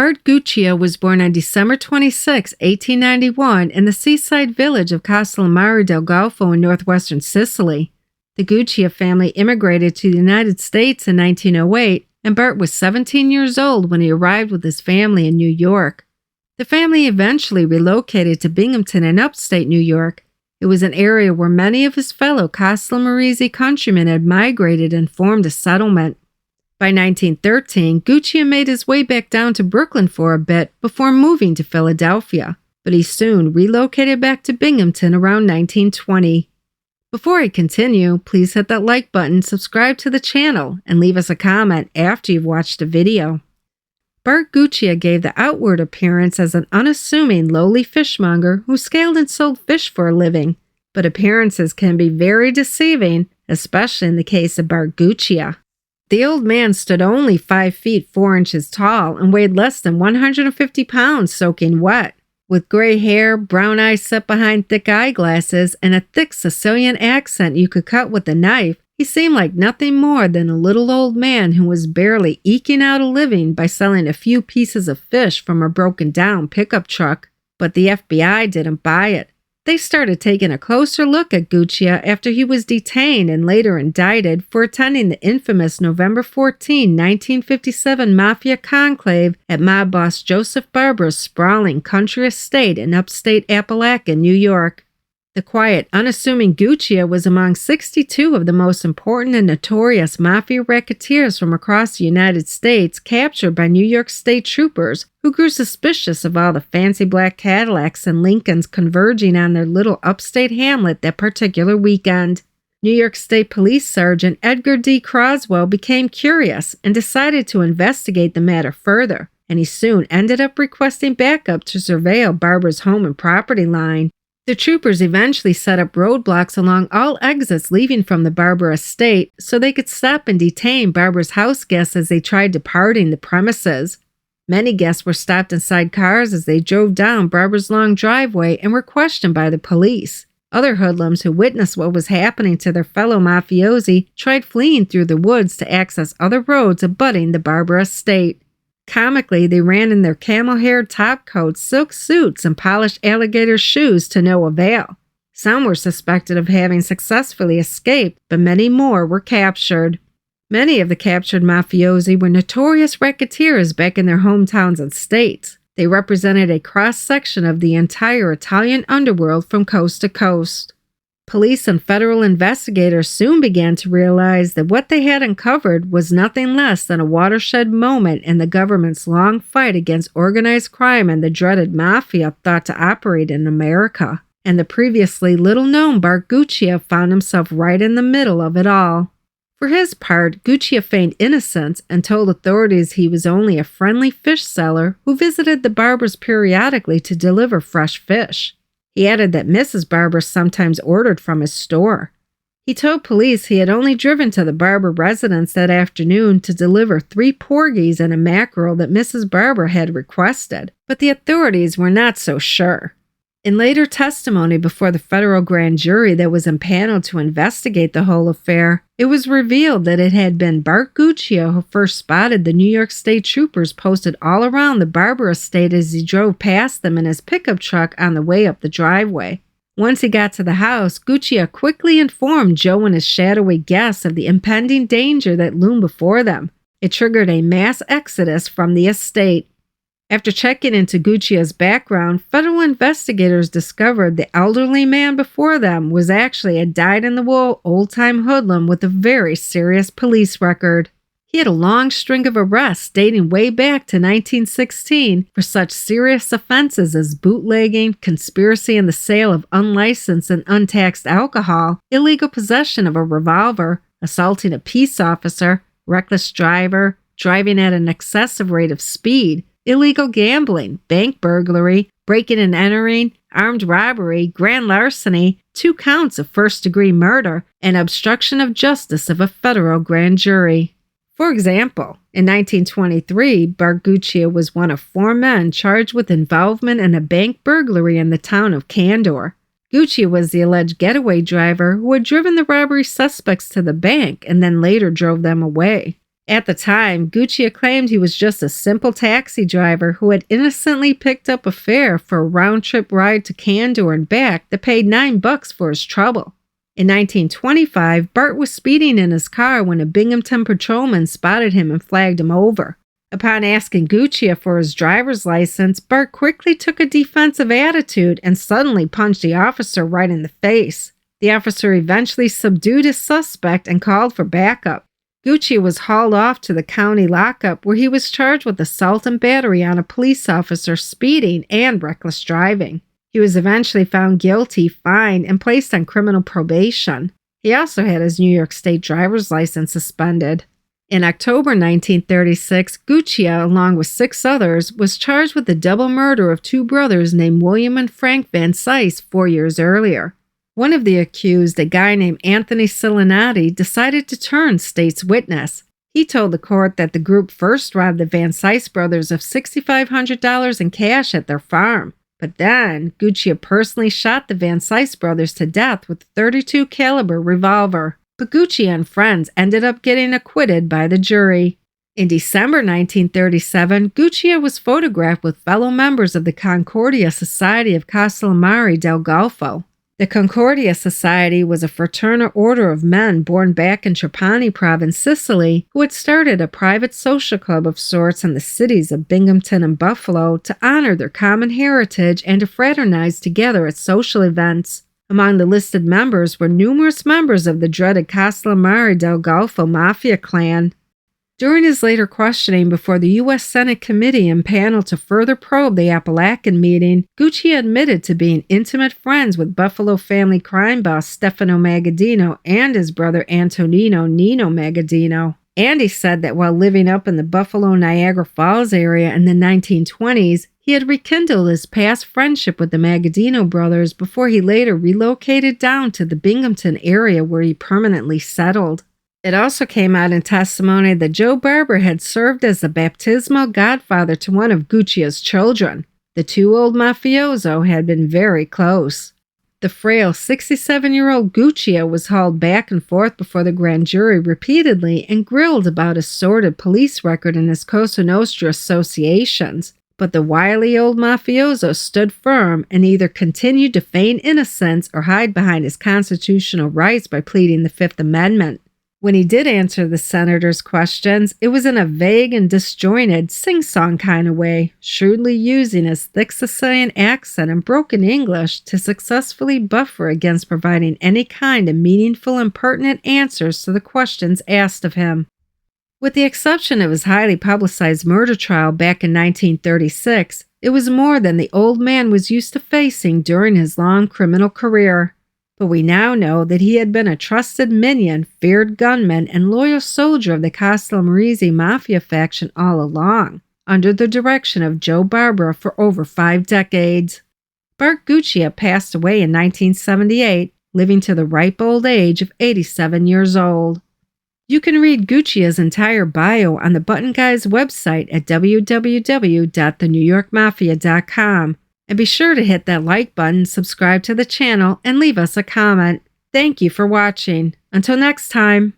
Bart Guccia was born on December 26, 1891, in the seaside village of Castellamare del Golfo in northwestern Sicily. The Guccia family immigrated to the United States in 1908, and Bart was 17 years old when he arrived with his family in New York. The family eventually relocated to Binghamton in upstate New York. It was an area where many of his fellow Castellamarese countrymen had migrated and formed a settlement. By 1913, Guccia made his way back down to Brooklyn for a bit before moving to Philadelphia, but he soon relocated back to Binghamton around 1920. Before I continue, please hit that like button, subscribe to the channel, and leave us a comment after you've watched the video. Bart Guccia gave the outward appearance as an unassuming, lowly fishmonger who scaled and sold fish for a living, but appearances can be very deceiving, especially in the case of Bart Guccia. The old man stood only 5 feet 4 inches tall and weighed less than 150 pounds soaking wet. With gray hair, brown eyes set behind thick eyeglasses, and a thick Sicilian accent you could cut with a knife, he seemed like nothing more than a little old man who was barely eking out a living by selling a few pieces of fish from a broken-down pickup truck. But the FBI didn't buy it. They started taking a closer look at Guccia after he was detained and later indicted for attending the infamous November 14, 1957 Mafia conclave at mob boss Joseph Barber's sprawling country estate in upstate Apalachin, New York. The quiet, unassuming Guccia was among 62 of the most important and notorious mafia racketeers from across the United States captured by New York State troopers who grew suspicious of all the fancy black Cadillacs and Lincolns converging on their little upstate hamlet that particular weekend. New York State Police Sergeant Edgar D. Croswell became curious and decided to investigate the matter further, and he soon ended up requesting backup to surveil Barber's home and property line. The troopers eventually set up roadblocks along all exits leaving from the Barber estate so they could stop and detain Barber's house guests as they tried departing the premises. Many guests were stopped inside cars as they drove down Barber's long driveway and were questioned by the police. Other hoodlums who witnessed what was happening to their fellow mafiosi tried fleeing through the woods to access other roads abutting the Barber estate. Comically, they ran in their camel-haired topcoats, silk suits, and polished alligator shoes to no avail. Some were suspected of having successfully escaped, but many more were captured. Many of the captured mafiosi were notorious racketeers back in their hometowns and states. They represented a cross-section of the entire Italian underworld from coast to coast. Police and federal investigators soon began to realize that what they had uncovered was nothing less than a watershed moment in the government's long fight against organized crime and the dreaded mafia thought to operate in America. And the previously little-known Bart Guccia found himself right in the middle of it all. For his part, Guccia feigned innocence and told authorities he was only a friendly fish seller who visited the Barbers periodically to deliver fresh fish. He added that Mrs. Barber sometimes ordered from his store. He told police he had only driven to the Barber residence that afternoon to deliver 3 porgies and a mackerel that Mrs. Barber had requested, but the authorities were not so sure. In later testimony before the federal grand jury that was impaneled to investigate the whole affair, it was revealed that it had been Bart Guccia who first spotted the New York State troopers posted all around the Barber estate as he drove past them in his pickup truck on the way up the driveway. Once he got to the house, Guccia quickly informed Joe and his shadowy guests of the impending danger that loomed before them. It triggered a mass exodus from the estate. After checking into Guccia's background, federal investigators discovered the elderly man before them was actually a dyed-in-the-wool old-time hoodlum with a very serious police record. He had a long string of arrests dating way back to 1916 for such serious offenses as bootlegging, conspiracy in the sale of unlicensed and untaxed alcohol, illegal possession of a revolver, assaulting a peace officer, reckless driver, driving at an excessive rate of speed, illegal gambling, bank burglary, breaking and entering, armed robbery, grand larceny, 2 counts of first-degree murder, and obstruction of justice of a federal grand jury. For example, in 1923, Bart Guccia was one of 4 men charged with involvement in a bank burglary in the town of Candor. Guccia was the alleged getaway driver who had driven the robbery suspects to the bank and then later drove them away. At the time, Guccia claimed he was just a simple taxi driver who had innocently picked up a fare for a round-trip ride to Candor and back that paid $9 for his trouble. In 1925, Bart was speeding in his car when a Binghamton patrolman spotted him and flagged him over. Upon asking Guccia for his driver's license, Bart quickly took a defensive attitude and suddenly punched the officer right in the face. The officer eventually subdued his suspect and called for backup. Guccia was hauled off to the county lockup where he was charged with assault and battery on a police officer, speeding, and reckless driving. He was eventually found guilty, fined, and placed on criminal probation. He also had his New York State driver's license suspended. In October 1936, Guccia, along with 6 others, was charged with the double murder of 2 brothers named William and Frank Van Cise 4 years earlier. One of the accused, a guy named Anthony Cilinati, decided to turn state's witness. He told the court that the group first robbed the Van Cise brothers of $6,500 in cash at their farm. But then, Guccia personally shot the Van Cise brothers to death with a .32 caliber revolver. But Guccia and friends ended up getting acquitted by the jury. In December 1937, Guccia was photographed with fellow members of the Concordia Society of Castellamare del Golfo. The Concordia Society was a fraternal order of men born back in Trapani province, Sicily, who had started a private social club of sorts in the cities of Binghamton and Buffalo to honor their common heritage and to fraternize together at social events. Among the listed members were numerous members of the dreaded Castellamare del Golfo Mafia clan. During his later questioning before the U.S. Senate committee and panel to further probe the Apalachin Meeting, Guccia admitted to being intimate friends with Buffalo family crime boss Stefano Magaddino and his brother Antonino Nino Magaddino. And he said that while living up in the Buffalo Niagara Falls area in the 1920s, he had rekindled his past friendship with the Magaddino brothers before he later relocated down to the Binghamton area where he permanently settled. It also came out in testimony that Joe Barber had served as the baptismal godfather to one of Guccia's children. The 2 old mafioso had been very close. The frail 67-year-old Guccia was hauled back and forth before the grand jury repeatedly and grilled about his sordid police record and his Cosa Nostra associations. But the wily old mafioso stood firm and either continued to feign innocence or hide behind his constitutional rights by pleading the Fifth Amendment. When he did answer the senator's questions, it was in a vague and disjointed, sing-song kind of way, shrewdly using his thick Sicilian accent and broken English to successfully buffer against providing any kind of meaningful and pertinent answers to the questions asked of him. With the exception of his highly publicized murder trial back in 1936, it was more than the old man was used to facing during his long criminal career. But we now know that he had been a trusted minion, feared gunman, and loyal soldier of the Castellamare Mafia faction all along, under the direction of Joe Barber for over 5 decades. Bart Guccia passed away in 1978, living to the ripe old age of 87 years old. You can read Guccia's entire bio on the Button Guys website at www.thenewyorkmafia.com. And be sure to hit that like button, subscribe to the channel, and leave us a comment. Thank you for watching. Until next time.